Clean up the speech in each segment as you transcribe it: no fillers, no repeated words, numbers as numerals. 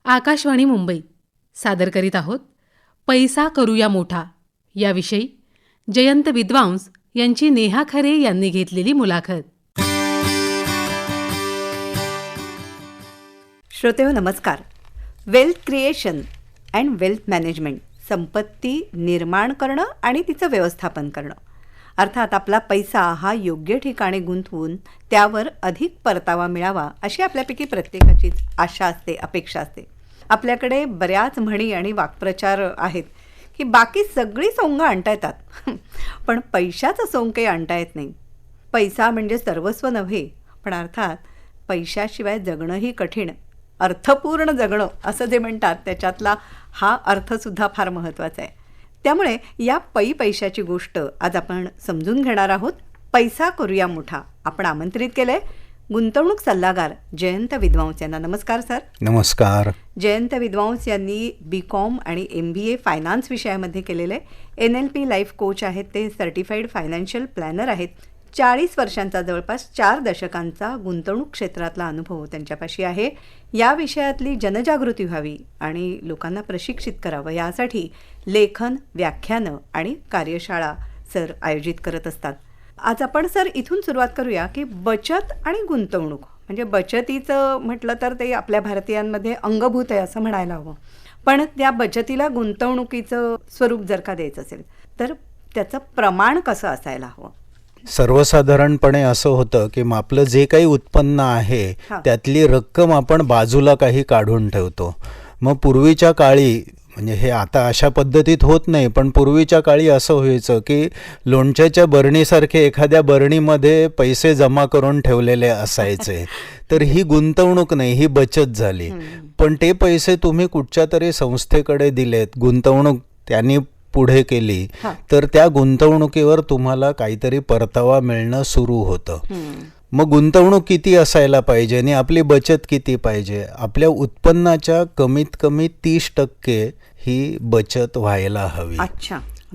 आकाशवाणी मुंबई सादर करीत आहोत पैसा करूया मोठा याविषयी जयंत विद्वांस यांची नेहा खरे यांनी घेतलेली मुलाखत. श्रोतेहो नमस्कार. Wealth creation and wealth management, संपत्ती निर्माण करणं आणि तिचं व्यवस्थापन करणं, अर्थात आपला पैसा हा योग्य ठिकाणी गुंतवून त्यावर अधिक परतावा मिळावा अशी आपल्यापैकी प्रत्येकाचीच आशा असते, अपेक्षा असते. आपल्याकडे बऱ्याच म्हणी आणि वाक्प्रचार आहेत की बाकी सगळी सोंग आणता येतात पण पैशाचं सोंग काही आणता येत नाही. पैसा म्हणजे सर्वस्व नव्हे, पण अर्थात पैशाशिवाय जगणंही कठीण. अर्थपूर्ण जगणं असं जे म्हणतात त्याच्यातला हा अर्थसुद्धा फार महत्त्वाचा आहे. त्यामुळे या पैशाची गोष्ट आज आपण समजून घेणार आहोत. पैसा करूया मोठा. आपण आमंत्रित केलं आहे गुंतवणूक सल्लागार जयंत विद्वांस यांना. नमस्कार सर. नमस्कार. जयंत विद्वांस यांनी BCom आणि MBA फायनान्स विषयामध्ये केलेलं आहे. NLP लाईफ कोच आहेत, ते सर्टिफाईड फायनान्शियल प्लॅनर आहेत. 40 वर्षांचा, जवळपास 4 दशकांचा गुंतवणूक क्षेत्रातला अनुभव त्यांच्यापाशी आहे. या विषयातली जनजागृती व्हावी आणि लोकांना प्रशिक्षित करावं यासाठी लेखन, व्याख्यानं आणि कार्यशाळा सर आयोजित करत असतात. आज आपण सर इथून सुरुवात करूया की बचत आणि गुंतवणूक, म्हणजे बचतीचं म्हटलं तर ते आपल्या भारतीयांमध्ये अंगभूत आहे असं म्हणायला हवं. पण त्या बचतीला गुंतवणुकीचं स्वरूप जर का द्यायचं असेल तर त्याचं प्रमाण कसं असायला हवं? सर्वसाधारणपणे असं होतं की आपलं जे काही उत्पन्न आहे त्यातली रक्कम आपण बाजूला काही काढून ठेवतो. मग पूर्वीच्या काळी, म्हणजे हे आता अशा पद्धतीत होत नाही, पण पूर्वीच्या काळी असं व्हायचं की लोणच्याच्या बरणीसारखे एखाद्या बरणीमध्ये पैसे जमा करून ठेवलेले असायचे. तर ही गुंतवणूक नाही, ही बचत झाली. पण ते पैसे तुम्ही कुठच्या तरी संस्थेकडे दिलेत, गुंतवणूक त्यांनी पुढे केली, तर त्या गुंतवणुकीवर तुम्हाला काहीतरी परतावा मिळणं सुरू होतं. मग गुंतवणूक किती असायला पाहिजे आणि आपली बचत किती पाहिजे? आपल्या उत्पन्नाच्या कमीत कमी 30% ही बचत व्हायला हवी.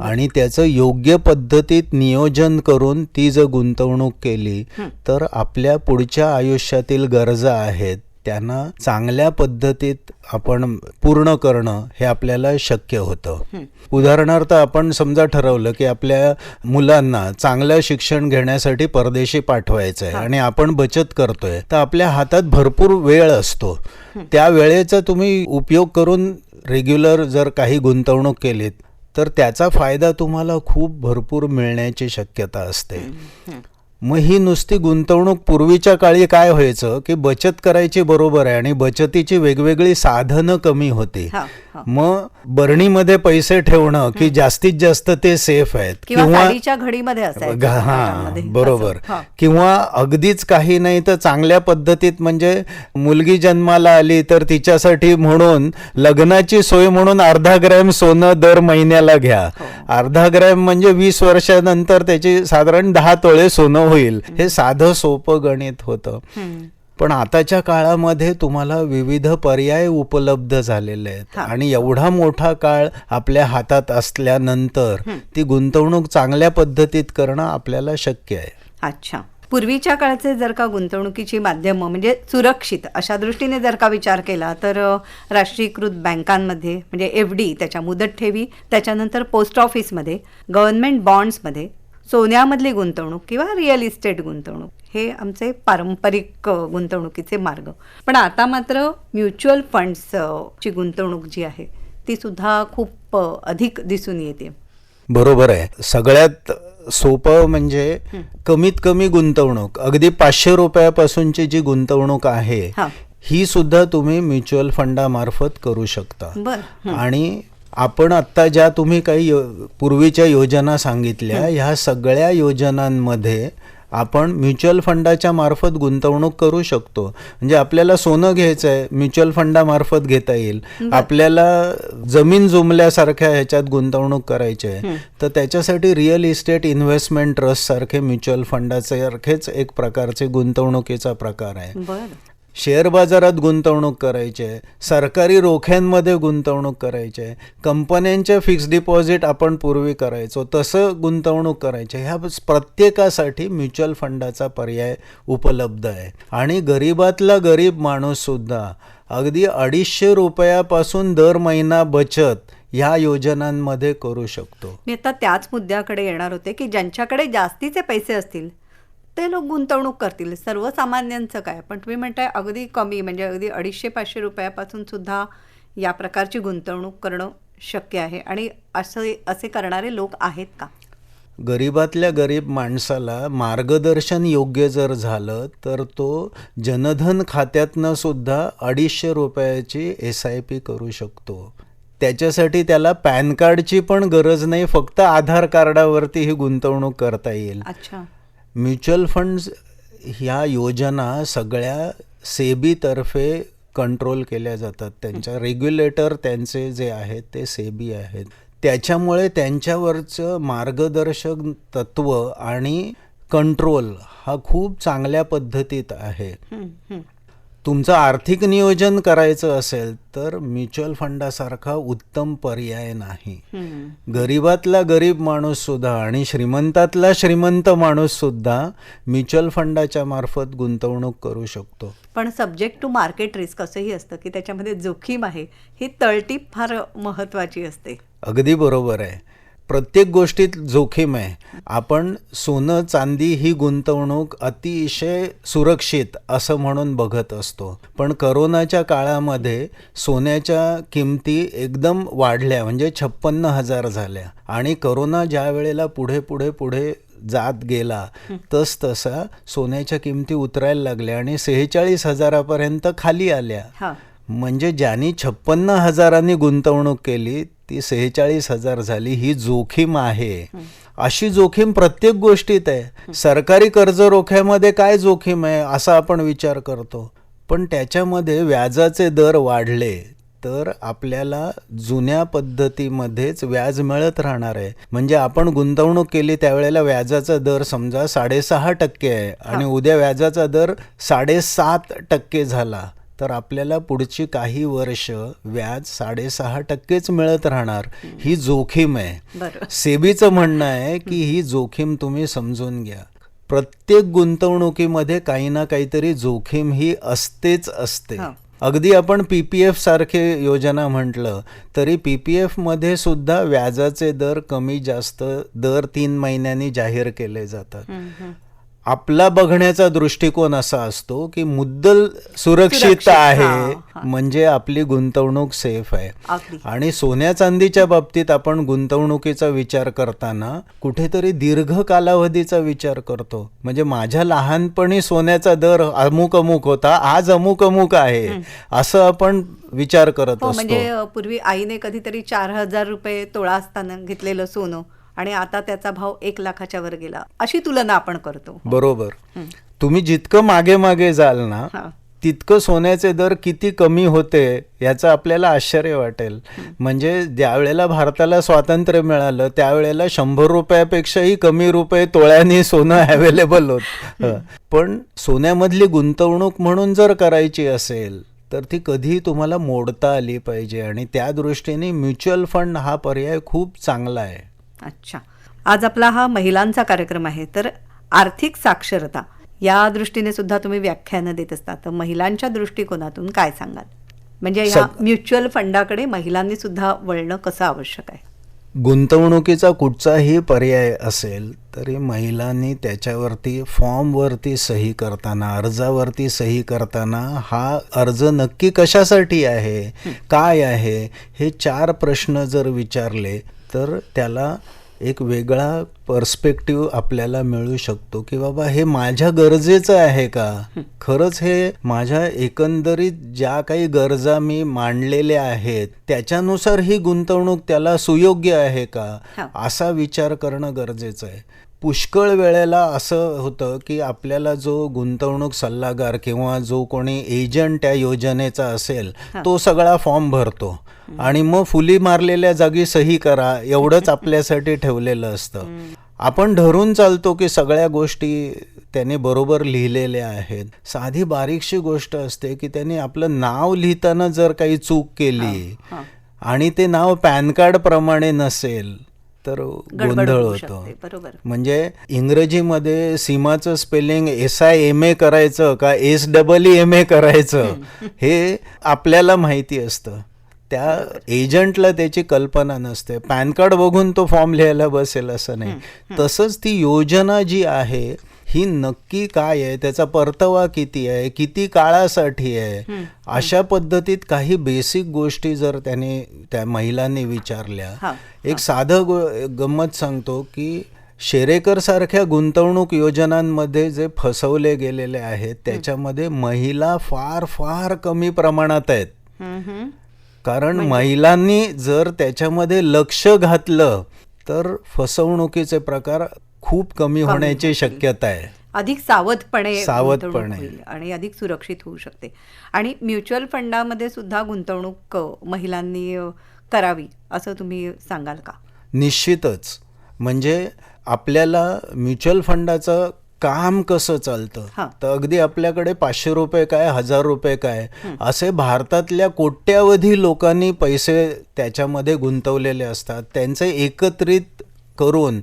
आणि त्याचं योग्य पद्धतीत नियोजन करून ती जर गुंतवणूक केली तर आपल्या पुढच्या आयुष्यातील गरजा आहेत त्यांना चांगल्या पद्धतीत आपण पूर्ण करणं हे आपल्याला शक्य होतं. उदाहरणार्थ आपण समजा ठरवलं की आपल्या मुलांना चांगलं शिक्षण घेण्यासाठी परदेशी पाठवायचं आहे आणि आपण बचत करतोय, तर आपल्या हातात भरपूर वेळ असतो. त्या वेळेचा तुम्ही उपयोग करून रेग्युलर जर काही गुंतवणूक केलीत तर त्याचा फायदा तुम्हाला खूप भरपूर मिळण्याची शक्यता असते. मग ही नुसती गुंतवणूक, पूर्वीच्या काळी काय व्हायचं की बचत करायची बरोबर आहे आणि बचतीची वेगवेगळी साधनं कमी होती. मग बरणीमध्ये पैसे ठेवणं की जास्तीत जास्त ते सेफ आहेत, किंवा घडीमध्ये असायचं. बरोबर. किंवा अगदीच काही नाही तर चांगल्या पद्धतीत, म्हणजे मुलगी जन्माला आली तर तिच्यासाठी म्हणून लग्नाची सोय म्हणून अर्धा ग्रॅम सोनं दर महिन्याला घ्या. अर्धा ग्रॅम म्हणजे 20 वर्षानंतर त्याची साधारण 10 तोळे सोनं होईल. हे साधं सोपं गणित होतं. पण आताच्या काळामध्ये तुम्हाला विविध पर्याय उपलब्ध झालेले आहेत आणि एवढा मोठा काळ आपल्या हातात असल्यानंतर ती गुंतवणूक चांगल्या पद्धतीत करणं आपल्याला शक्य आहे. अच्छा. पूर्वीच्या काळचे जर का गुंतवणुकीची माध्यमं म्हणजे सुरक्षित अशा दृष्टीने जर का विचार केला तर राष्ट्रीयकृत बँकांमध्ये म्हणजे FD, त्याच्या मुदत ठेवी, त्याच्यानंतर पोस्ट ऑफिसमध्ये, गव्हर्नमेंट बॉन्ड्समध्ये, सोन्यामधली गुंतवणूक किंवा रिअल इस्टेट गुंतवणूक, हे आमचे पारंपरिक गुंतवणुकीचे मार्ग. पण आता मात्र म्युच्युअल फंड्सची गुंतवणूक जी आहे ती सुद्धा खूप अधिक दिसून येते. बरोबर आहे. सगळ्यात सोपं म्हणजे कमीत कमी गुंतवणूक, अगदी 500 रुपयापासूनची जी गुंतवणूक आहे ही सुद्धा तुम्ही म्युच्युअल फंडामार्फत करू शकता. आणि आपण आत्ता ज्या तुम्ही काही पूर्वीच्या योजना सांगितल्या, ह्या सगळ्या योजनांमध्ये आपण म्युच्युअल फंडाच्या मार्फत गुंतवणूक करू शकतो. म्हणजे आपल्याला सोनं घ्यायचं आहे, म्युच्युअल फंडामार्फत घेता येईल. आपल्याला जमीन जुमल्यासारख्या ह्याच्यात गुंतवणूक करायची आहे तर त्याच्यासाठी रिअल इस्टेट इन्व्हेस्टमेंट ट्रस्ट सारखे म्युच्युअल फंडासारखेच एक प्रकारचे गुंतवणुकीचा प्रकार आहे. शेअर बाजारात गुंतवणूक करायची आहे, सरकारी रोख्यांमध्ये गुंतवणूक करायची आहे, कंपन्यांचे फिक्स डिपॉझिट आपण पूर्वी करायचो तसं गुंतवणूक करायची. ह्या प्रत्येकासाठी म्युच्युअल फंडाचा पर्याय उपलब्ध आहे. आणि गरीबातला गरीब माणूससुद्धा अगदी 250 रुपयापासून दर महिना बचत ह्या योजनांमध्ये करू शकतो. मी आता त्याच मुद्द्याकडे येणार होते की ज्यांच्याकडे जास्तीचे पैसे असतील ते लोक गुंतवणूक करतील, सर्वसामान्यांचं काय? पण तुम्ही म्हणताय अगदी कमी, म्हणजे अगदी 250-500 रुपयापासून सुद्धा या प्रकारची गुंतवणूक करणं शक्य आहे. आणि असे करणारे लोक आहेत का? गरीबातल्या गरीब माणसाला मार्गदर्शन योग्य जर झालं तर तो जनधन खात्यातनं सुद्धा 250 रुपयाची SIP करू शकतो. त्याच्यासाठी त्याला पॅन कार्डची पण गरज नाही, फक्त आधार कार्डावरती ही गुंतवणूक करता येईल. अच्छा. म्युच्युअल फंड्स ह्या योजना सगळ्या सेबीतर्फे कंट्रोल केल्या जातात. त्यांच्या रेग्युलेटर त्यांचे जे आहेत ते सेबी आहेत. त्याच्यामुळे त्यांच्यावरचं मार्गदर्शक तत्व आणि कंट्रोल हा खूप चांगल्या पद्धतीत आहे. तुमचं आर्थिक नियोजन करायचं असेल तर म्युच्युअल फंडासारखा उत्तम पर्याय नाही. गरीबातला गरीब माणूस सुद्धा आणि श्रीमंतातला श्रीमंत माणूस सुद्धा म्युच्युअल फंडाच्या मार्फत गुंतवणूक करू शकतो. पण सब्जेक्ट टू मार्केट रिस्क असंही असतं की त्याच्यामध्ये जोखीम आहे, ही तळटीप फार महत्त्वाची असते. अगदी बरोबर आहे. प्रत्येक गोष्टीत जोखीम आहे. आपण सोनं चांदी ही गुंतवणूक अतिशय सुरक्षित असं म्हणून बघत असतो, पण करोनाच्या काळामध्ये सोन्याच्या किमती एकदम वाढल्या, म्हणजे 56,000 झाल्या. आणि करोना ज्या वेळेला पुढे जात गेला तसा सोन्याच्या किमती उतरायला लागल्या आणि 46,000पर्यंत खाली आल्या. म्हणजे ज्यांनी 56,000 गुंतवणूक केली ती 46,000 झाली. ही जोखीम आहे. अशी जोखीम प्रत्येक गोष्टीत आहे. सरकारी कर्ज रोख्यामध्ये काय जोखीम आहे असा आपण विचार करतो, पण त्याच्यामध्ये व्याजाचे दर वाढले तर आपल्याला जुन्या पद्धतीमध्येच व्याज मिळत राहणार आहे. म्हणजे आपण गुंतवणूक केली त्यावेळेला व्याजाचा दर समजा 6.5% आहे आणि उद्या व्याजाचा दर 7.5% झाला तर आपल्याला पुढची काही वर्ष व्याज 6.5%च मिळत राहणार. ही जोखीम आहे. सेबीचं म्हणणं आहे की ही जोखीम तुम्ही समजून घ्या. प्रत्येक गुंतवणुकीमध्ये काही ना काहीतरी जोखीम ही असतेच असते. अगदी आपण PPF सारखे योजना म्हटलं तरी PPF मध्ये सुद्धा व्याजाचे दर कमी जास्त दर 3 महिन्यांनी जाहीर केले जातात. आपला बघण्याचा दृष्टिकोन असा असतो की मुद्दल सुरक्षित आहे, म्हणजे आपली गुंतवणूक सेफ आहे. आणि सोन्या चांदीच्या बाबतीत आपण गुंतवणुकीचा विचार करताना कुठेतरी दीर्घ कालावधीचा विचार करतो. म्हणजे माझ्या लहानपणी सोन्याचा दर अमुक होता, आज अमुक आहे असं आपण विचार करत असतो. म्हणजे पूर्वी आईने कधीतरी 4,000 रुपये तोळा असताना घेतलेलं सोनं आणि आता त्याचा भाव 1,00,000च्या वर गेला, अशी तुलना आपण करतो. बरोबर. तुम्ही जितकं मागे जाल ना तितकं सोन्याचे दर किती कमी होते याचं आपल्याला आश्चर्य वाटेल. म्हणजे ज्या वेळेला भारताला स्वातंत्र्य मिळालं त्यावेळेला 100 रुपयापेक्षाही कमी रुपये तोळ्याने सोनं अवेलेबल होतं. पण सोन्यामधली गुंतवणूक म्हणून जर करायची असेल तर ती कधीही तुम्हाला मोडता आली पाहिजे आणि त्या दृष्टीने म्युच्युअल फंड हा पर्याय खूप चांगला आहे. अच्छा. आज आपला हा महिलांचा कार्यक्रम आहे, तर आर्थिक साक्षरता या दृष्टीने सुद्धा तुम्ही व्याख्यानं देत असता, तर महिलांच्या दृष्टिकोनातून काय सांगाल? म्हणजे या म्युच्युअल फंडाकडे महिलांनी सुद्धा वळणं कसं आवश्यक आहे? गुंतवणुकीचा कुठचाही पर्याय असेल तरी महिलांनी त्याच्यावरती फॉर्मवरती सही करताना, अर्जावरती सही करताना हा अर्ज नक्की कशासाठी आहे, काय आहे, हे 4 प्रश्न जर विचारले तर त्याला एक वेगळा पर्स्पेक्टिव्ह आपल्याला मिळू शकतो की बाबा हे माझ्या गरजेचं आहे का, खरंच हे माझ्या एकंदरीत ज्या काही गरजा मी मांडलेल्या आहेत त्याच्यानुसार ही गुंतवणूक त्याला सुयोग्य आहे का, असा विचार करणं गरजेचं आहे. पुष्कळ वेळेला असं होतं की आपल्याला जो गुंतवणूक सल्लागार किंवा जो कोणी एजंट त्या योजनेचा असेल तो सगळा फॉर्म भरतो आणि मग फुली मारलेल्या जागी सही करा एवढंच आपल्यासाठी ठेवलेलं असतं. आपण धरून चालतो की सगळ्या गोष्टी त्याने बरोबर लिहिलेल्या आहेत. साधी बारीकशी गोष्ट असते की त्याने आपलं नाव लिहिताना जर काही चूक केली आणि ते नाव पॅन कार्ड प्रमाणे नसेल तर गडबड गोंधळ होऊ होतो. शकते. बरोबर. म्हणजे इंग्रजीमध्ये सीमाचं स्पेलिंग SIMA करायचं का SEEMA करायचं हे आपल्याला माहिती असतं, त्या एजंटला त्याची कल्पना नसते. पॅन कार्ड बघून तो फॉर्म लिहायला बसेल असं नाही. तसंच ती योजना जी आहे ही नक्की काय आहे, त्याचा परतावा किती आहे, किती काळासाठी आहे, अशा पद्धतीत काही बेसिक गोष्टी जर त्या महिलांनी विचारल्या. एक साधं गंमत सांगतो की शेरेकर सारख्या गुंतवणूक योजनांमध्ये जे फसवले गेलेले आहेत त्याच्यामध्ये महिला फार फार कमी प्रमाणात आहेत. कारण महिलांनी जर त्याच्यामध्ये लक्ष घातलं तर फसवणुकीचे प्रकार खूप कमी होण्याची शक्यता आहे. अधिक सावधपणे सावधपणे होईल आणि अधिक सुरक्षित होऊ शकते. आणि म्युच्युअल फंडामध्ये सुद्धा गुंतवणूक महिलांनी करावी असं तुम्ही सांगाल का? निश्चितच. म्हणजे आपल्याला म्युच्युअल फंडाचं काम कसं चालतं तर अगदी आपल्याकडे 500 रुपये काय 1000 रुपये काय असे भारतातल्या कोट्यावधी लोकांनी पैसे त्याच्यामध्ये गुंतवलेले असतात. त्यांचे एकत्रित करून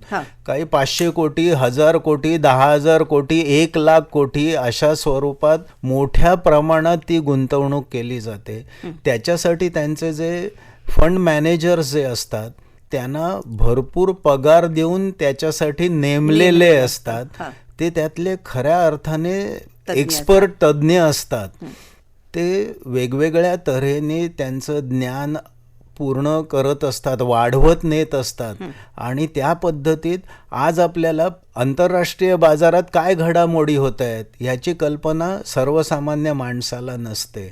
काही 500 कोटी 1000 कोटी 10,000 कोटी 1,00,000 कोटी अशा स्वरूपात मोठ्या प्रमाणात ती गुंतवणूक केली जाते. त्याच्यासाठी त्यांचे जे फंड मॅनेजर्स जे असतात त्यांना भरपूर पगार देऊन त्याच्यासाठी नेमलेले असतात. ते त्यातले खऱ्या अर्थाने एक्सपर्ट तज्ज्ञ असतात. ते वेगवेगळ्या तऱ्हेने त्यांचं ज्ञान पूर्ण करत असतात, वाढवत नेत असतात. आणि त्या पद्धतीत आज आपल्याला आंतरराष्ट्रीय बाजारात काय घडामोडी होत आहेत ह्याची कल्पना सर्वसामान्य माणसाला नसते.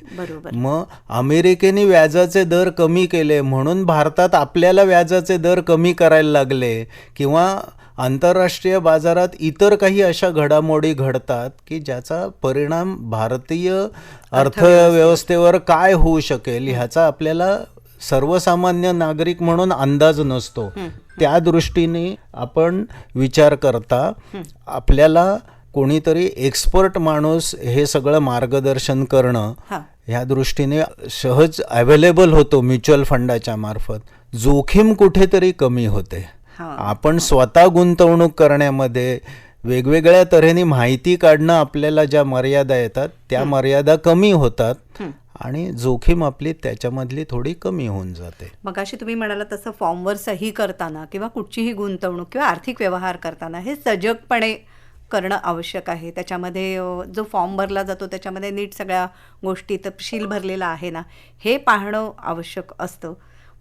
मग अमेरिकेने व्याजाचे दर कमी केले म्हणून भारतात आपल्याला व्याजाचे दर कमी करायला लागले, किंवा आंतरराष्ट्रीय बाजारात इतर काही अशा घडामोडी घडतात की ज्याचा परिणाम भारतीय अर्थव्यवस्थेवर काय होऊ शकेल ह्याचा आपल्याला सर्वसामान्य नागरिक म्हणून अंदाज नसतो. त्या दृष्टीने आपण विचार करता आपल्याला कोणीतरी एक्सपर्ट माणूस हे सगळं मार्गदर्शन करणं ह्या दृष्टीने सहज अवेलेबल होतो म्युच्युअल फंडाच्या मार्फत. जोखीम कुठेतरी कमी होते. आपण स्वतः गुंतवणूक करण्यामध्ये वेगवेगळ्या तऱ्हेने माहिती काढणं आपल्याला ज्या मर्यादा येतात त्या मर्यादा कमी होतात आणि जोखीम आपली त्याच्यामधली थोडी कमी होऊन जाते. मग अशी तुम्ही म्हणाला तसं फॉर्मवर सही करताना किंवा कुठचीही गुंतवणूक किंवा आर्थिक व्यवहार करताना हे सजगपणे करणं आवश्यक आहे. त्याच्यामध्ये जो फॉर्म भरला जातो त्याच्यामध्ये नीट सगळ्या गोष्टी तपशील भरलेला आहे ना हे पाहणं आवश्यक असतं.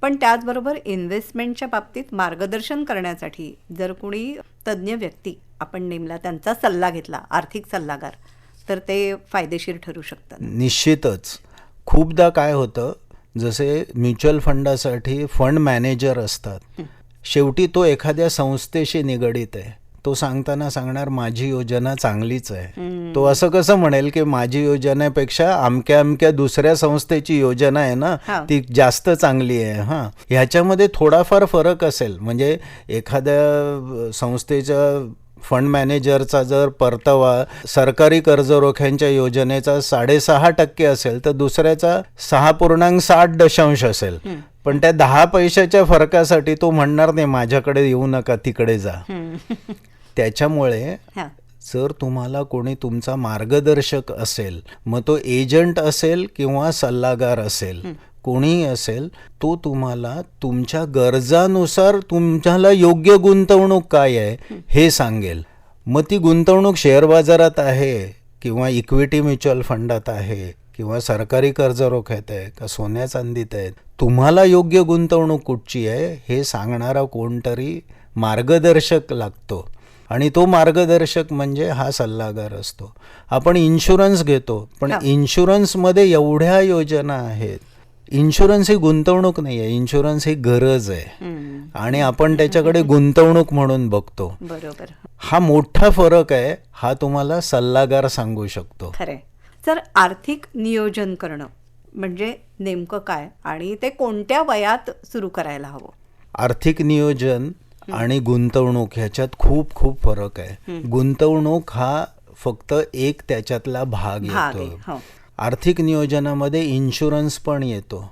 पण त्याचबरोबर इन्व्हेस्टमेंटच्या बाबतीत मार्गदर्शन करण्यासाठी जर कोणी तज्ज्ञ व्यक्ती आपण नेमला, त्यांचा सल्ला घेतला, आर्थिक सल्लागार, तर ते फायदेशीर ठरू शकतात. निश्चितच. खूपदा काय होतं, जसे म्युच्युअल फंडासाठी फंड मॅनेजर असतात, शेवटी तो एखाद्या संस्थेशी निगडित आहे. तो सांगताना सांगणार माझी योजना चांगलीच आहे. तो असं कसं म्हणेल की माझी योजनेपेक्षा अमक्या अमक्या दुसऱ्या संस्थेची योजना आहे ना ती जास्त चांगली आहे. ह्याच्यामध्ये थोडाफार फरक असेल. म्हणजे एखाद्या संस्थेच्या फंड मॅनेजरचा जर परतावा सरकारी कर्जरोख्यांच्या योजनेचा 6.5% असेल तर दुसऱ्याचा 6.60 असेल. पण त्या 10 पैशाच्या फरकासाठी तो म्हणणार नाही माझ्याकडे येऊ नका, तिकडे जा. त्याच्यामुळे जर तुम्हाला कोणी तुमचा मार्गदर्शक असेल, मग तो एजंट असेल किंवा सल्लागार असेल, कोणीही असेल, तो तुम्हाला तुमच्या गरजानुसार तुम्हाला योग्य गुंतवणूक काय आहे हे सांगेल. मग ती गुंतवणूक शेअर बाजारात आहे किंवा इक्विटी म्युच्युअल फंडात आहे किंवा सरकारी कर्जरोख्यात आहे का सोन्या चांदीत आहे, तुम्हाला योग्य गुंतवणूक कुठची आहे हे सांगणारा कोणतरी मार्गदर्शक लागतो. आणि तो मार्गदर्शक म्हणजे हा सल्लागार असतो. आपण इन्शुरन्स घेतो, पण इन्शुरन्समध्ये एवढ्या योजना आहेत. इन्शुरन्स ही गुंतवणूक नाही आहे, इन्शुरन्स ही गरज आहे आणि आपण त्याच्याकडे गुंतवणूक म्हणून बघतो. बरोबर. हा मोठा फरक आहे. हा तुम्हाला सल्लागार सांगू शकतो. खरंय. तर आर्थिक नियोजन करणं म्हणजे नेमकं काय आणि ते कोणत्या वयात सुरू करायला हवं? आर्थिक नियोजन आणि गुंतवणूक ह्याच्यात खूप खूप फरक आहे. गुंतवणूक हा फक्त एक त्याच्यातला भाग येतो. आर्थिक नियोजनामध्ये इन्शुरन्स पण येतो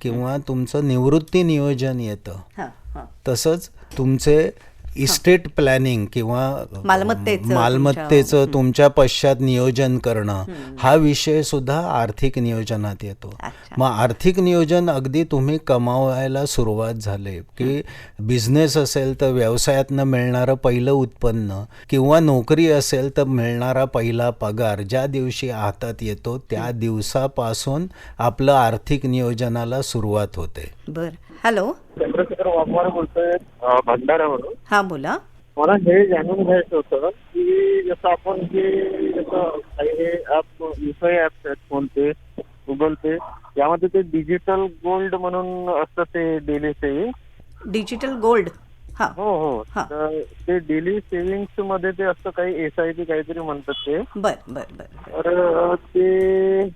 किंवा तुमचं निवृत्ती नियोजन येतं. हां हां तसंच तुमचे इस्टेट प्लॅनिंग किंवा मालमत्तेचं तुमच्या पश्चात नियोजन करणं हा विषय सुद्धा आर्थिक नियोजनात येतो. मग आर्थिक नियोजन अगदी तुम्ही कमावायला सुरुवात झाले की बिझनेस असेल तर व्यवसायातनं मिळणारं पहिलं उत्पन्न किंवा नोकरी असेल तर मिळणारा पहिला पगार ज्या दिवशी हातात येतो त्या दिवसापासून आपलं आर्थिक नियोजनाला सुरुवात होते. बर. हॅलो, चंद्रशेखर वाघमारे बोलतोय भंडाऱ्यावरून. हा बोला. मला हे जाणून घ्यायचं होतं की जसं आपण जसं काही हे ऍप युपीआय ऍप्स आहेत, फोन पे, गुगल पे, यामध्ये ते डिजिटल गोल्ड म्हणून असतं ते डेली सेव्हिंग. Digital gold. हा हो हो. तर ते डेली सेव्हिंग्स मध्ये ते असतं काही SIP काहीतरी म्हणतात ते. बर बर बर. तर ते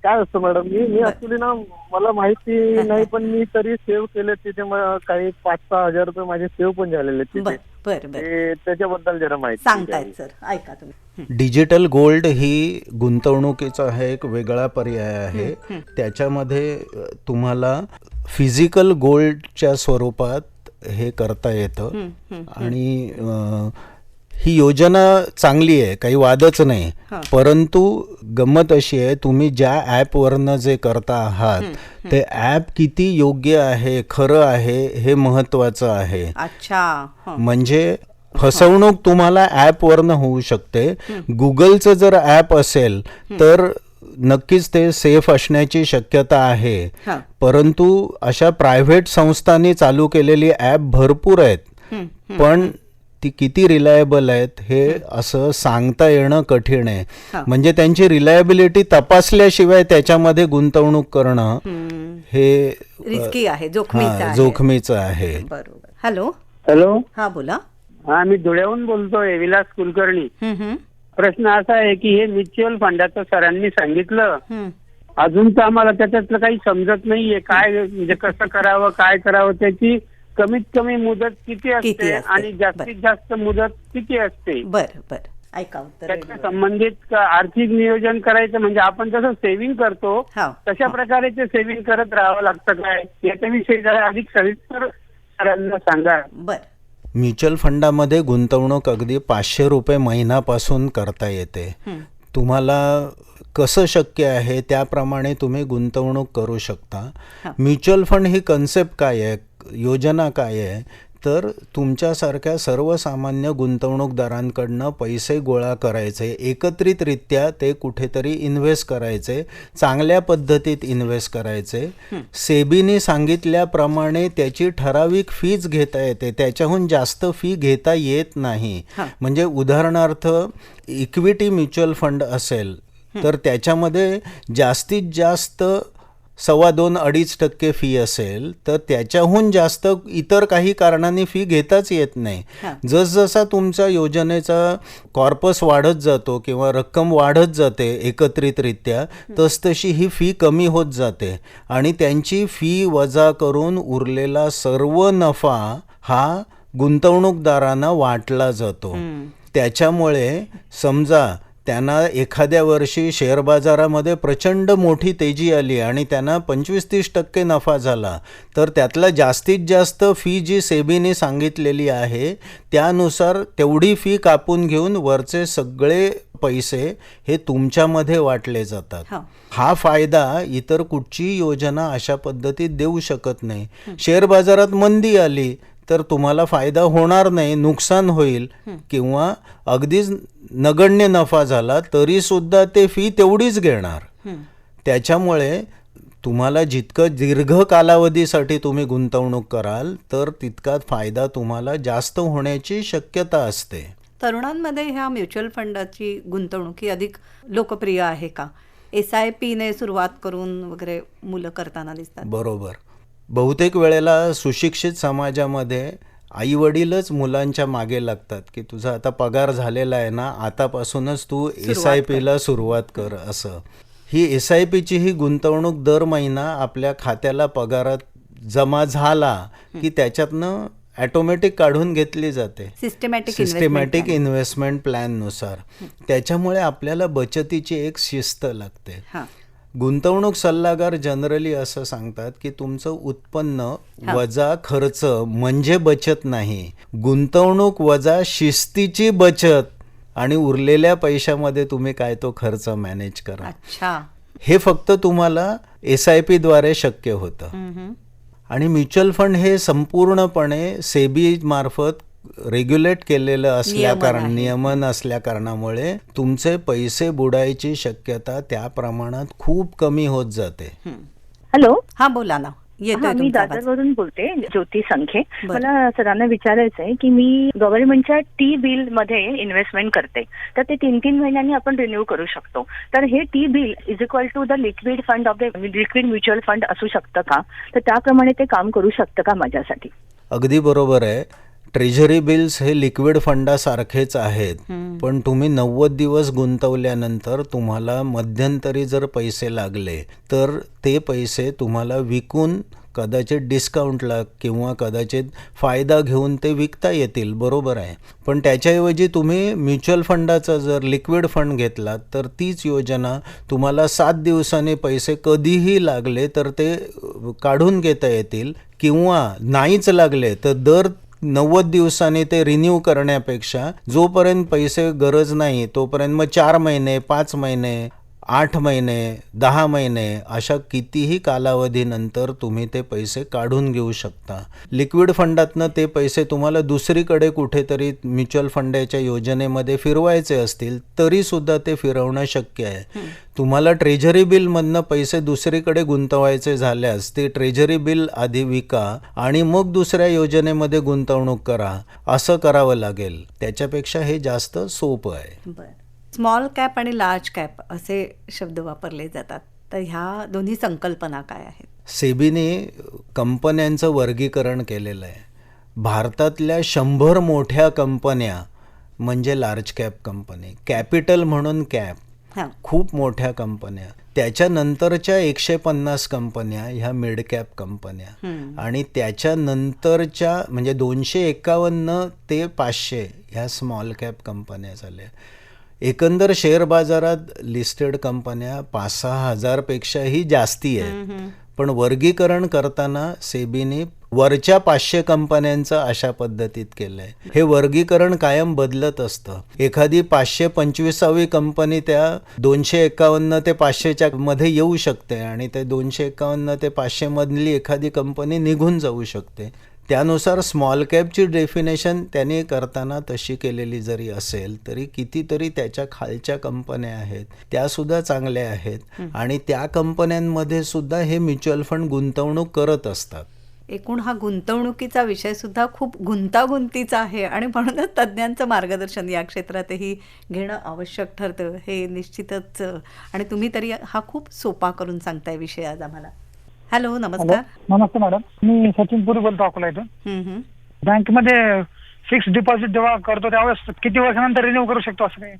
काय असतं मॅडम, मी ऍक्च्युली ना मला माहिती नाही, पण मी तरी सेव्ह केले तिथे. काही 5-6 हजार रुपये माझे सेव्ह पण झालेले तिथे. बर बर. त्याच्याबद्दल जरा माहिती सांगतायत सर, ऐका तुम्ही. डिजिटल गोल्ड ही गुंतवणुकीचा हा एक वेगळा पर्याय आहे. त्याच्यामध्ये तुम्हाला फिजिकल गोल्डच्या स्वरूपात हे करता येतं आणि ही योजना चांगली आहे, काही वादच नाही. परंतु गंमत अशी आहे, तुम्ही ज्या ॲपवरनं जे करता आहात ते ॲप किती योग्य आहे, खरं आहे, हे महत्त्वाचं आहे. अच्छा. म्हणजे फसवणूक तुम्हाला ॲपवरनं होऊ शकते. गुगलचं जर ॲप असेल तर नक्कीच ते सेफ असण्याची शक्यता आहे. परंतु अशा प्रायव्हेट संस्थांनी चालू केलेली ॲप भरपूर आहेत, पण ती किती रिलायबल आहेत हे असं सांगता येणं कठीण आहे. म्हणजे त्यांची रिलायबिलिटी तपासल्याशिवाय त्याच्यामध्ये गुंतवणूक करणं हे रिस्की आहे, जोखमीचं आहे. बरोबर. हॅलो. हॅलो. हा बोला. हा, मी धुळ्याहून बोलतोय, विलास कुलकर्णी. प्रश्न असा आहे की हे म्युच्युअल फंडाचं सरांनी सांगितलं, अजून तर आम्हाला त्याच्यातलं काही समजत नाहीये. काय म्हणजे कसं करावं, काय करावं, त्याची कमीत कमी मुदत किती असते आणि जास्तीत जास्त मुदत किती असते. बर बर. ऐका उत्तर. त्याच्या संबंधित आर्थिक नियोजन करायचं म्हणजे आपण जसं सेव्हिंग करतो तशा प्रकारे ते सेव्हिंग करत राहावं लागतं काय, याच्याविषयी जरा अधिक सविस्तर सरांना सांगा. बर. म्युच्युअल फंडामध्ये गुंतवणूक अगदी 500 रुपये महिन्यापासून करता येते. तुम्हाला कसं शक्य आहे त्याप्रमाणे तुम्ही गुंतवणूक करू शकता. म्युच्युअल फंड ही कन्सेप्ट काय आहे, योजना काय आहे, तर तुमच्यासारख्या सर्वसामान्य गुंतवणूकदारांकडनं पैसे गोळा करायचे, एकत्रितरित्या ते कुठेतरी इन्व्हेस्ट करायचे, चांगल्या पद्धतीत इन्व्हेस्ट करायचे. सेबीने सांगितल्याप्रमाणे त्याची ठराविक फीज घेता येते, त्याच्याहून जास्त फी घेता येत नाही. म्हणजे उदाहरणार्थ इक्विटी म्युच्युअल फंड असेल तर त्याच्यामध्ये जास्तीत जास्त 2.25% फी असेल तर त्याच्याहून जास्त इतर काही कारणांनी फी घेताच येत नाही. जसजसा तुमच्या योजनेचा कॉर्पस वाढत जातो किंवा रक्कम वाढत जाते एकत्रितरित्या, तसतशी ही फी कमी होत जाते आणि त्यांची फी वजा करून उरलेला सर्व नफा हा गुंतवणूकदारांना वाटला जातो. त्याच्यामुळे समजा त्यांना एखाद्या वर्षी शेअर बाजारामध्ये प्रचंड मोठी तेजी आली आणि त्यांना 25-30% नफा झाला, तर त्यातला जास्तीत जास्त फी जी सेबीने सांगितलेली आहे त्यानुसार तेवढी फी कापून घेऊन वरचे सगळे पैसे हे तुमच्यामध्ये वाटले जातात. हा फायदा इतर कुठचीही योजना अशा पद्धतीत देऊ शकत नाही. शेअर बाजारात मंदी आली तर तुम्हाला फायदा होणार नाही, नुकसान होईल, किंवा अगदीच नगण्य नफा झाला तरी सुद्धा ते फी तेवढीच घेणार. त्याच्यामुळे तुम्हाला जितकं दीर्घ कालावधीसाठी तुम्ही गुंतवणूक कराल तर तितका फायदा तुम्हाला जास्त होण्याची शक्यता असते. तरुणांमध्ये ह्या म्युच्युअल फंडाची गुंतवणूक ही अधिक लोकप्रिय आहे का? SIPने सुरुवात करून वगैरे मुलं करताना दिसतात. बरोबर. बहुतेक वेळेला सुशिक्षित समाजामध्ये आईवडीलच मुलांच्या मागे लागतात की तुझा आता पगार झालेला आहे ना, आतापासूनच तू SIPला सुरुवात कर असं. ही SIPची ही गुंतवणूक दर महिना आपल्या खात्याला पगारात जमा झाला की त्याच्यातनं ॲटोमॅटिक काढून घेतली जाते सिस्टमॅटिक इन्व्हेस्टमेंट प्लॅननुसार. त्याच्यामुळे आपल्याला बचतीची एक शिस्त लागते. गुंतवणूक सल्लागार जनरली असं सांगतात की तुमचं उत्पन्न वजा खर्च म्हणजे बचत नाही, गुंतवणूक वजा शिस्तीची बचत आणि उरलेल्या पैशामध्ये तुम्ही काय तो खर्च मॅनेज करा. हे फक्त तुम्हाला SIP द्वारे शक्य होतं. आणि म्युच्युअल फंड हे संपूर्णपणे सेबी मार्फत रेग्युलेट केलेलं नियमन असल्या कारणामुळे तुमचे पैसे बुडायची शक्यता त्या प्रमाणात खूप कमी होत जाते. हॅलो, हा बोला ना. मी दादरवरून बोलते, ज्योती संखे. मला सरांना विचारायचं आहे की मी गव्हर्नमेंटच्या T-बिल मध्ये इन्व्हेस्टमेंट करते, तर ते 3-3 महिन्यांनी आपण रिन्यू करू शकतो. तर हे T bill is equal to the liquid fund of the liquid mutual fund असू शकतं का? तर त्याप्रमाणे ते काम करू शकतं का माझ्यासाठी? अगदी बरोबर आहे. ट्रेझरी बिल्स हे लिक्विड फंडासारखेच आहेत, पण तुम्ही 90 दिवस गुंतवल्यानंतर तुम्हाला मध्यंतरी जर पैसे लागले तर ते पैसे तुम्हाला विकून कदाचित डिस्काउंटला किंवा कदाचित फायदा घेऊन ते विकता येतील, बरोबर आहे. पण त्याच्याऐवजी तुम्ही म्युच्युअल फंडाचा जर लिक्विड फंड घेतलात तर तीच योजना तुम्हाला 7 दिवसांनी पैसे कधीही लागले तर ते काढून घेता येतील, किंवा नाहीच लागले तर दर 90 दिवसांनी ते रिन्यू करण्यापेक्षा जोपर्यंत पैसे गरज नाही तोपर्यंत मग 4 महिने, 5 महिने, 8 महिने, 10 महिने अशा कितीही कालावधीनंतर तुम्ही ते पैसे काढून घेऊ शकता. लिक्विड फंडातनं ते पैसे तुम्हाला दुसरीकडे कुठेतरी म्युच्युअल फंडाच्या योजनेमध्ये फिरवायचे असतील तरीसुद्धा ते फिरवणं शक्य आहे. तुम्हाला ट्रेझरी बिलमधनं पैसे दुसरीकडे गुंतवायचे झाल्यास ते ट्रेझरी बिल आधी विका आणि मग दुसऱ्या योजनेमध्ये गुंतवणूक करा, असं करावं लागेल. त्याच्यापेक्षा हे जास्त सोपं आहे. स्मॉल कॅप आणि लार्ज कॅप असे शब्द वापरले जातात, तर ह्या दोन्ही संकल्पना काय आहेत? सेबीने कंपन्यांचं वर्गीकरण केलेलं आहे. भारतातल्या 100 मोठ्या कंपन्या म्हणजे लार्ज कॅप कंपनी, कॅपिटल म्हणून कॅप, खूप मोठ्या कंपन्या. त्याच्यानंतरच्या 150 कंपन्या ह्या मिड कॅप कंपन्या, आणि त्याच्यानंतरच्या म्हणजे 251 ते 500 ह्या स्मॉल कॅप कंपन्या झाल्या. एकंदर शेअर बाजारात लिस्टेड कंपन्या 5-6 हजारपेक्षाही जास्ती आहेत. पण वर्गीकरण करताना सेबीने वरच्या 500 कंपन्यांचं अशा पद्धतीत केलंय. हे वर्गीकरण कायम बदलत असतं. एखादी 525वी कंपनी त्या 251 ते 500च्या मध्ये येऊ शकते आणि ते 251 ते 500 मधली एखादी कंपनी निघून जाऊ शकते. त्यानुसार स्मॉल कॅपची डेफिनेशन त्यांनी करताना तशी केलेली जरी असेल तरी कितीतरी त्याच्या खालच्या कंपन्या आहेत त्यासुद्धा चांगल्या आहेत, आणि त्या कंपन्यांमध्ये सुद्धा हे म्युच्युअल फंड गुंतवणूक करत असतात. एकूण हा गुंतवणुकीचा विषय सुद्धा खूप गुंतागुंतीचा आहे आणि म्हणूनच तज्ज्ञांचं मार्गदर्शन या क्षेत्रातही घेणं आवश्यक ठरतं, हे निश्चितच. आणि तुम्ही तरी हा खूप सोपा करून सांगताय विषय आज आम्हाला. हॅलो, नमस्कार. नमस्ते मॅडम, मी सचिन पुरी बोलतो अकोला इथून. बँकेमध्ये फिक्स डिपॉझिट जेव्हा करतो त्यावेळेस किती वर्षानंतर रिन्यू करू शकतो असं काही?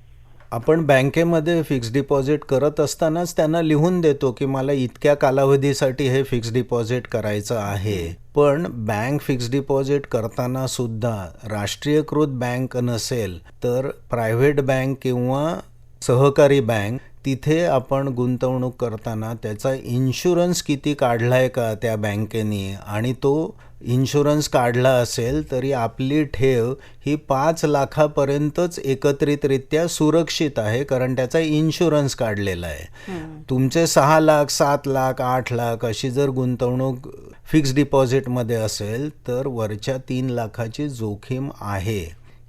आपण बँकेमध्ये फिक्स डिपॉझिट करत असतानाच त्यांना लिहून देतो की मला इतक्या कालावधीसाठी हे फिक्स डिपॉझिट करायचं आहे. पण बँक फिक्स डिपॉझिट करताना सुद्धा राष्ट्रीयकृत बँक नसेल तर प्रायव्हेट बँक किंवा सहकारी बँक, तिथे आपण गुंतवणूक करताना त्याचा इन्शुरन्स किती काढलाय का त्या बँकेने, आणि तो इन्शुरन्स काढला असेल तरी आपली ठेव ही 5 लाखापर्यंतच एकत्रितरित्या सुरक्षित आहे, कारण त्याचा इन्शुरन्स काढलेला आहे. तुमचे 6 लाख, 7 लाख, 8 लाख अशी जर गुंतवणूक फिक्स डिपॉझिटमध्ये असेल तर वरच्या 3 लाखाची जोखीम आहे.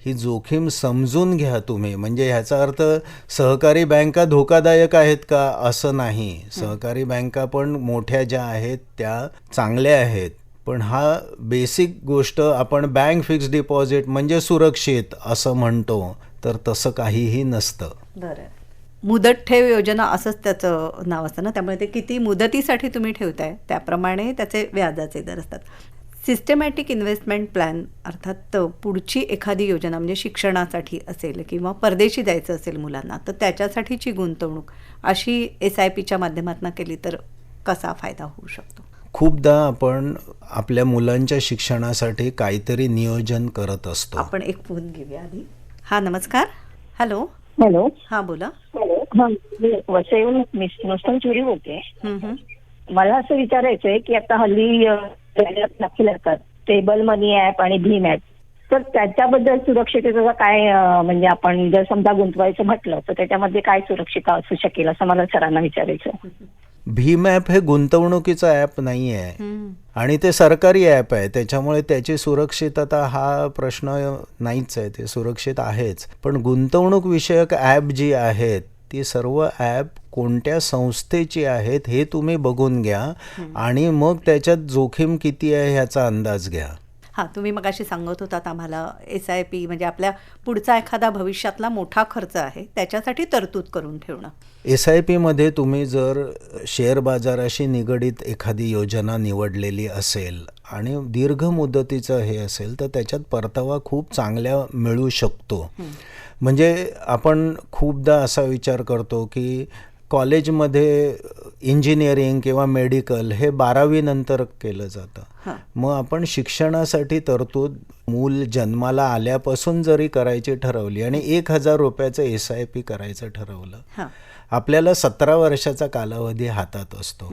ही जोखीम समजून घ्या तुम्ही. म्हणजे ह्याचा अर्थ सहकारी बँका धोकादायक आहेत का असं नाही. सहकारी बँका पण मोठ्या ज्या आहेत त्या चांगल्या आहेत, पण हा बेसिक गोष्ट आपण बँक फिक्स डिपॉझिट म्हणजे सुरक्षित असं म्हणतो, तर तसं काहीही नसतं. बरं, मुदत ठेव योजना असंच त्याचं नाव असतं ना, त्यामुळे ते किती मुदतीसाठी तुम्ही ठेवताय त्याप्रमाणे त्याचे व्याजाचे दर असतात. सिस्टमॅटिक इन्व्हेस्टमेंट प्लॅन अर्थात पुढची एखादी योजना म्हणजे शिक्षणासाठी असेल किंवा परदेशी जायचं असेल मुलांना, तर त्याच्यासाठीची गुंतवणूक अशी SIPच्या माध्यमातून केली तर कसा फायदा होऊ शकतो? खूपदा आपण आपल्या मुलांच्या शिक्षणासाठी काहीतरी नियोजन करत असतो. आपण एक फोन घेऊया आधी. हा, नमस्कार. हॅलो. हॅलो. हा, बोला. हा, मी वसईहून नुसतं चोरी बोलते. मला असं विचारायचंय की आता हल्ली दाखल असतात स्टेबल मनी ऍप आणि भीम ऍप, तर त्याच्याबद्दल सुरक्षिततेचा काय म्हणजे आपण जर समजा गुंतवायचं म्हटलं तर त्याच्यामध्ये काय सुरक्षितता असू शकेल असं मला सरांना विचारायचं. भीम ॲप हे गुंतवणुकीचं ॲप नाही आहे आणि ते सरकारी ॲप आहे, त्याच्यामुळे त्याची सुरक्षितता हा प्रश्न नाहीच आहे, ते सुरक्षित आहेच. पण गुंतवणूक विषयक ॲप जी आहेत ती सर्व ॲप कोणत्या संस्थेची आहेत हे तुम्ही बघून घ्या आणि मग त्याच्यात जोखीम किती आहे ह्याचा अंदाज घ्या. हां, तुम्ही मगाशी सांगत होतात आम्हाला SIP म्हणजे आपल्या पुढचा एखादा भविष्यातला मोठा खर्च आहे त्याच्यासाठी तरतूद करून ठेवणं. SIPमध्ये तुम्ही जर शेअर बाजाराशी निगडीत एखादी योजना निवडलेली असेल आणि दीर्घ मुदतीचं हे असेल तर त्याच्यात परतावा खूप चांगला मिळू शकतो. म्हणजे आपण खूपदा असा विचार करतो की कॉलेजमध्ये इंजिनिअरिंग किंवा मेडिकल हे 12वी नंतर केलं जातं. मग आपण शिक्षणासाठी तरतूद मूल जन्माला आल्यापासून जरी करायची ठरवली आणि 1,000 रुपयाचं SIP करायचं ठरवलं, आपल्याला 17 वर्षाचा कालावधी हातात असतो.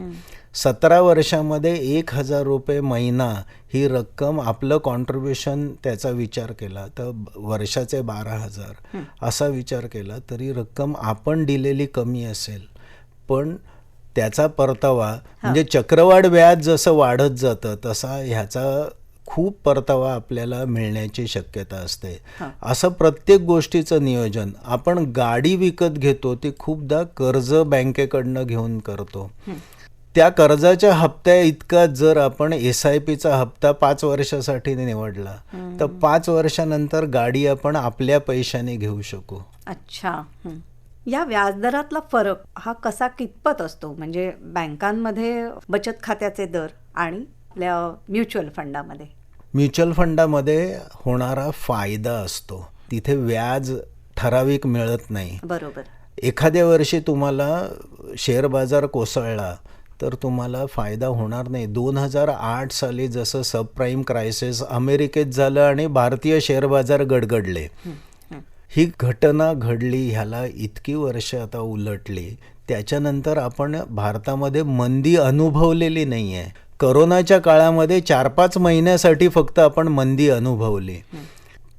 17 वर्षामध्ये 1,000 रुपये महिना ही रक्कम, आपलं कॉन्ट्रीब्युशन त्याचा विचार केला तर वर्षाचे 12,000 असा विचार केला तरी रक्कम आपण दिलेली कमी असेल, पण त्याचा परतावा म्हणजे चक्रवाढ व्याज जसं वाढत जातं तसा ह्याचा खूप परतावा आपल्याला मिळण्याची शक्यता असते. असं प्रत्येक गोष्टीचं नियोजन. आपण गाडी विकत घेतो ती खूपदा कर्ज बँकेकडनं घेऊन करतो. त्या कर्जाच्या हप्त्या इतका जर आपण SIPचा हप्ता 5 वर्षासाठी निवडला तर 5 वर्षानंतर गाडी आपण आपल्या पैशाने घेऊ शकू. अच्छा. या व्याजदरातला फरक हा कसा कितपत असतो? म्हणजे बँकांमध्ये बचत खात्याचे दर आणि आपल्या म्युच्युअल फंडामध्ये? म्युच्युअल फंडामध्ये होणारा फायदा असतो, तिथे व्याज ठराविक मिळत नाही. बरोबर. एखाद्या वर्षी तुम्हाला शेअर बाजार कोसळला तर तुम्हाला फायदा होणार नाही. 2008 साली जसं सबप्राईम क्रायसिस अमेरिकेत झालं आणि भारतीय शेअर बाजार गडगडले, ही घटना घडली, ह्याला इतकी वर्ष आता उलटली, त्याच्यानंतर आपण भारतामध्ये मंदी अनुभवलेली नाही आहे. करोनाच्या काळामध्ये 4-5 महिन्यासाठी फक्त आपण मंदी अनुभवली,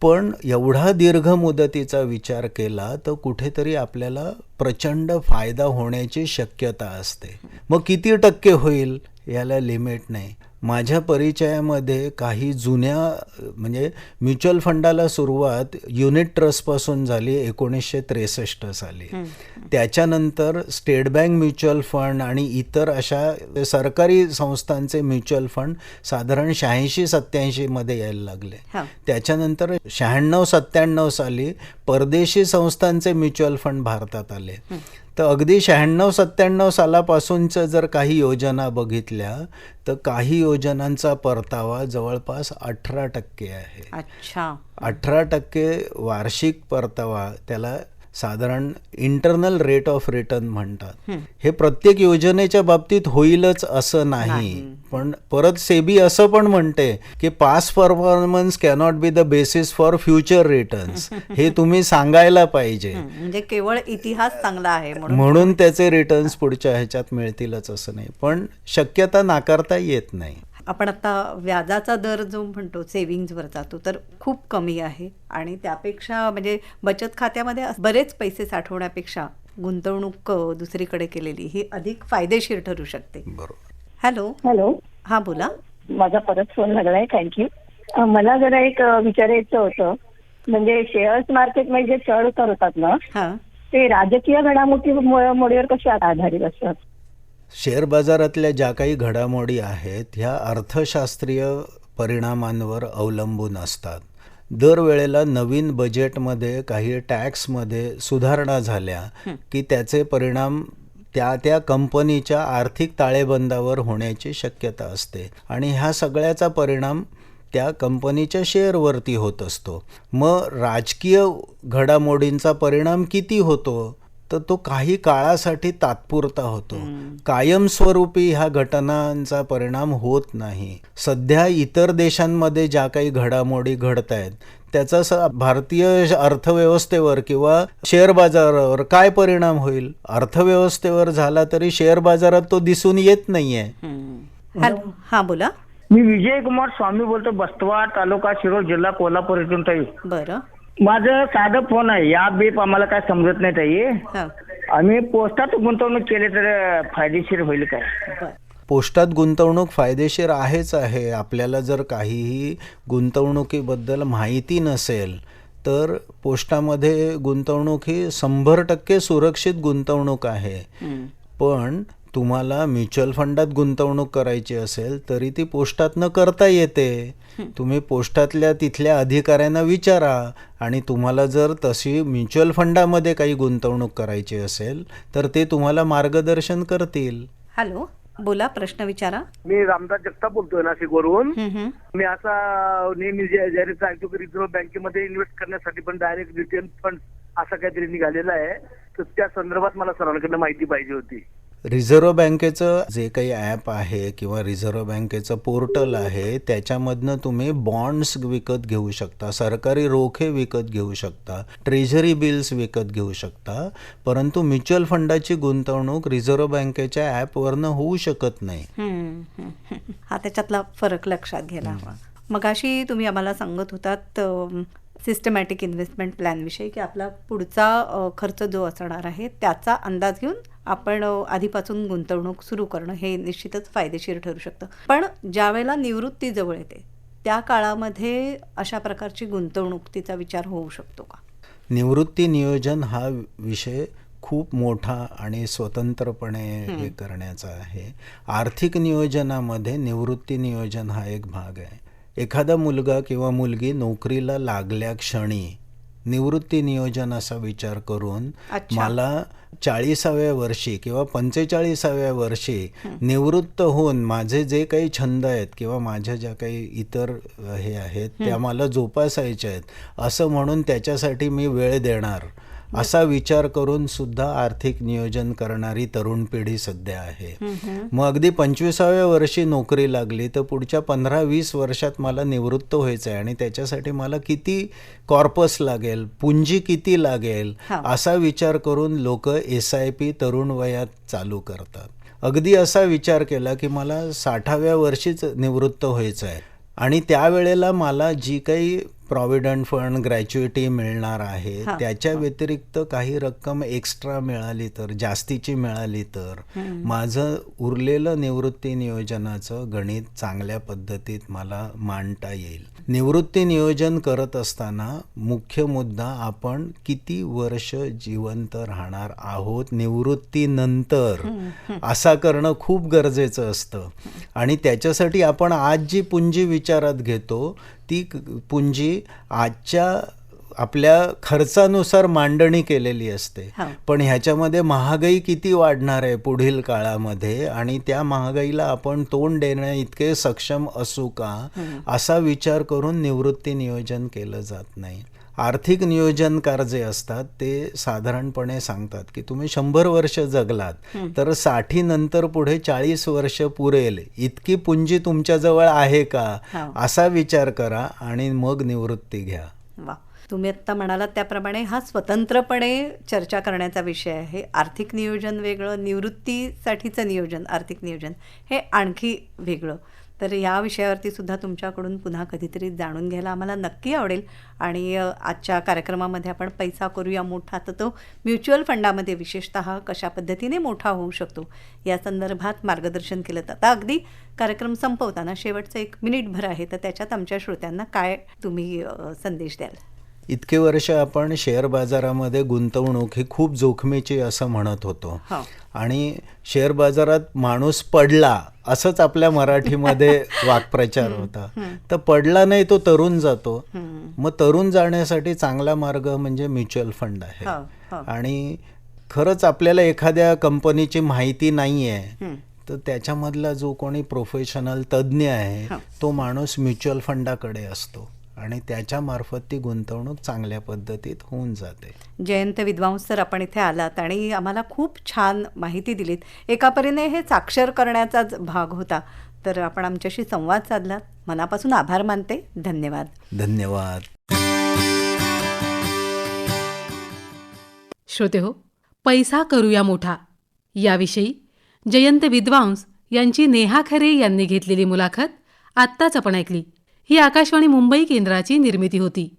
पण एवढा दीर्घ मुदतीचा विचार केला तर कुठेतरी आपल्याला प्रचंड फायदा होण्याची शक्यता असते. मग किती टक्के होईल याला लिमिट नाही. माझ्या परिचयामध्ये काही जुन्या म्हणजे म्युच्युअल फंडाला सुरुवात युनिट ट्रस्टपासून झाली 1963 साली. त्याच्यानंतर स्टेट बँक म्युच्युअल फंड आणि इतर अशा सरकारी संस्थांचे म्युच्युअल फंड साधारण 86-87 मध्ये यायला लागले. त्याच्यानंतर 96-97 साली परदेशी संस्थांचे म्युच्युअल फंड भारतात आले. तर अगदी 96-97 सालापासूनचं जर काही योजना बघितल्या तर काही योजनांचा परतावा जवळपास 18% आहे. अच्छा. 18% वार्षिक परतावा, त्याला साधारण इंटरनल रेट ऑफ रिटर्न म्हणतात. हे प्रत्येक योजनेच्या बाबतीत होईलच असं नाही, पण परत सेबी असं पण म्हणते की past performance cannot be the basis for future returns. हे तुम्ही सांगायला पाहिजे. म्हणजे केवळ इतिहास चांगला आहे म्हणून त्याचे रिटर्न्स पुढच्या ह्याच्यात मिळतीलच असं नाही, पण शक्यता नाकारता येत नाही. आपण आता व्याजाचा दर जो म्हणतो सेव्हिंग्जवरचा तो तर खूप कमी आहे आणि त्यापेक्षा म्हणजे बचत खात्यामध्ये बरेच पैसे साठवण्यापेक्षा गुंतवणूक दुसरीकडे केलेली ही अधिक फायदेशीर ठरू शकते. बरोबर. हॅलो. हॅलो. हा, बोला. माझा परत फोन लागलाय. थँक्यू. मला जरा एक विचारायचं होतं, म्हणजे शेअर्स मार्केटमध्ये जे चढ उतार होतात ना ते राजकीय घडामोडीवर कसे आधारित असतात? शेअर बाजारातल्या ज्या काही घडामोडी आहेत ह्या अर्थशास्त्रीय परिणामांवर अवलंबून असतात. दरवेळेला नवीन बजेटमध्ये काही टॅक्समध्ये सुधारणा झाल्या की त्याचे परिणाम त्या कंपनीच्या आर्थिक ताळेबंदावर होण्याची शक्यता असते आणि ह्या सगळ्याचा परिणाम त्या कंपनीच्या शेअरवरती होत असतो. मग राजकीय घडामोडींचा परिणाम किती होतो तर तो काही काळासाठी तात्पुरता होतो. कायमस्वरूपी ह्या घटनांचा परिणाम होत नाही. सध्या इतर देशांमध्ये ज्या काही घडामोडी घडत आहेत त्याचा भारतीय अर्थव्यवस्थेवर किंवा शेअर बाजारावर काय परिणाम होईल? अर्थव्यवस्थेवर झाला तरी शेअर बाजारात तो दिसून येत नाहीये. हा बोला. मी विजय कुमार स्वामी बोलतो, बस्तवा तालुका शिरोळ जिल्हा कोल्हापूर इथून ताई. बरं. माझं साधं फोन आहे. या बीप आम्हाला काय समजत नाही ताई. हा. आम्ही पोस्टात गुंतवणूक केली तर फायदेशीर होईल काय? बरं. पोस्टात गुंतवणूक फायदेशीर आहेच आहे. आपल्याला जर काहीही गुंतवणुकीबद्दल माहिती नसेल तर पोस्टामध्ये गुंतवणूक ही 100% सुरक्षित गुंतवणूक आहे. पण तुम्हाला म्युच्युअल फंडात गुंतवणूक करायची असेल तरी ती पोस्टातनं करता येते. तुम्ही पोस्टातल्या तिथल्या अधिकाऱ्यांना विचारा आणि तुम्हाला जर तशी म्युच्युअल फंडामध्ये काही गुंतवणूक करायची असेल तर ते तुम्हाला मार्गदर्शन करतील. हॅलो, बोला, प्रश्न विचारा. मी रामदास जगताप बोलतोय नाशिकवरून. मी असा नेहमी जाहीर ऐकतो की रिझर्व्ह बँकेमध्ये इन्व्हेस्ट करण्यासाठी पण डायरेक्ट रिटेल फंड असा काहीतरी निघालेला आहे, तर त्या संदर्भात मला सरांकडनं माहिती पाहिजे होती. रिझर्व्ह बँकेचं जे काही ॲप आहे किंवा रिझर्व्ह बँकेचं पोर्टल आहे त्याच्यामधनं तुम्ही बॉन्ड्स विकत घेऊ शकता, सरकारी रोखे विकत घेऊ शकता, ट्रेझरी बिल्स विकत घेऊ शकता. परंतु म्युच्युअल फंडाची गुंतवणूक रिझर्व्ह बँकेच्या ॲपवरनं होऊ शकत नाही. हा त्याच्यातला फरक लक्षात घ्यायला हवा. मगाशी तुम्ही आम्हाला सांगत होतात सिस्टमॅटिक इन्व्हेस्टमेंट प्लॅनविषयी की आपला पुढचा खर्च जो असणार आहे त्याचा अंदाज घेऊन आपण आधीपासून गुंतवणूक सुरू करणं हे निश्चितच फायदेशीर ठरू शकतं. पण ज्या वेळेला निवृत्ती जवळ येते त्या काळामध्ये अशा प्रकारची गुंतवणुकीचा विचार होऊ शकतो का? निवृत्ती नियोजन हा विषय खूप मोठा आणि स्वतंत्रपणे हे करण्याचा आहे. आर्थिक नियोजनामध्ये निवृत्ती नियोजन हा एक भाग आहे. एखादा मुलगा किंवा मुलगी नोकरीला लागल्या क्षणी निवृत्ती नियोजन असा विचार करून मला 40व्या वर्षी किंवा 45व्या वर्षी निवृत्त होऊन माझे जे काही छंद आहेत किंवा माझ्या ज्या काही इतर हे आहेत त्या मला जोपासायच्या आहेत असं म्हणून त्याच्यासाठी मी वेळ देणार असा विचार करून सुद्धा आर्थिक नियोजन करणारी तरुण पिढी सध्या आहे. मग अगदी 25व्या वर्षी नोकरी लागली तर पुढच्या 15-20 वर्षात मला निवृत्त व्हायचं आहे आणि त्याच्यासाठी मला किती कॉर्पस लागेल, पुंजी किती लागेल असा विचार करून लोक SIP तरुण वयात चालू करतात. अगदी असा विचार केला की मला 60व्या वर्षीच निवृत्त व्हायचं आहे आणि त्यावेळेला मला जी काही प्रॉव्हिडंट फंड ग्रॅच्युइटी मिळणार आहे त्याच्या व्यतिरिक्त काही रक्कम एक्स्ट्रा मिळाली तर, जास्तीची मिळाली तर माझं उरलेलं निवृत्ती नियोजनाचं गणित चांगल्या पद्धतीत मला मांडता येईल. निवृत्ती नियोजन करत असताना मुख्य मुद्दा आपण किती वर्ष जिवंत राहणार आहोत निवृत्तीनंतर असा करणं खूप गरजेचं असतं. आणि त्याच्यासाठी आपण आज जी पुंजी विचारात घेतो ती पुंजी आजच्या आपल्या खर्चानुसार मांडणी केलेली असते. पण ह्याच्यामध्ये महागाई किती वाढणार आहे पुढील काळामध्ये आणि त्या महागाईला आपण तोंड देण्या इतके सक्षम असू का असा विचार करून निवृत्ती नियोजन केलं जात नाही. आर्थिक नियोजनकार जे असतात ते साधारणपणे सांगतात की तुम्ही 100 वर्ष जगलात तर 60 नंतर पुढे 40 वर्ष पुरेल इतकी पुंजी तुमच्याजवळ आहे का असा विचार करा आणि मग निवृत्ती घ्या. वा, तुम्ही आत्ता म्हणालात त्याप्रमाणे हा स्वतंत्रपणे चर्चा करण्याचा विषय आहे. आर्थिक नियोजन वेगळं, निवृत्तीसाठीचं नियोजन आर्थिक नियोजन हे आणखी वेगळं. तर या विषयावरती सुद्धा तुमच्याकडून पुन्हा कधीतरी जाणून घ्यायला आम्हाला नक्की आवडेल. आणि आजच्या कार्यक्रमामध्ये आपण पैसा करूया मोठा, तर तो म्युच्युअल फंडामध्ये विशेषतः कशा पद्धतीने मोठा होऊ शकतो या संदर्भात मार्गदर्शन केलं. आता अगदी कार्यक्रम संपवताना शेवटचं 1 मिनिटभर आहे, तर त्याच्यात आमच्या श्रोत्यांना काय तुम्ही संदेश द्याल? इतके वर्ष आपण शेअर बाजारामध्ये गुंतवणूक ही खूप जोखमीची असं म्हणत होतो आणि शेअर बाजारात माणूस पडला असंच आपल्या मराठीमध्ये वाक्प्रचार होता. तर पडला नाही तो तरुण जातो. मग तरुण जाण्यासाठी चांगला मार्ग म्हणजे म्युच्युअल फंड आहे. आणि खरंच आपल्याला एखाद्या कंपनीची माहिती नाही आहे तर त्याच्यामधला जो कोणी प्रोफेशनल तज्ज्ञ आहे तो माणूस म्युच्युअल फंडाकडे असतो आणि त्याच्यामार्फत ती गुंतवणूक चांगल्या पद्धतीत होऊन जाते. जयंत विद्वांस सर, आपण इथे आलात आणि आम्हाला खूप छान माहिती दिलीत. एका परीने हे साक्षर करण्याचाच भाग होता. तर आपण आमच्याशी संवाद साधलात, मनापासून आभार मानते. धन्यवाद. धन्यवाद. श्रोतेहो, पैसा करूया मोठा याविषयी जयंत विद्वांस यांची नेहा खरे यांनी घेतलेली मुलाखत आत्ताच आपण ऐकली. ही आकाशवाणी मुंबई केंद्राची निर्मिती होती.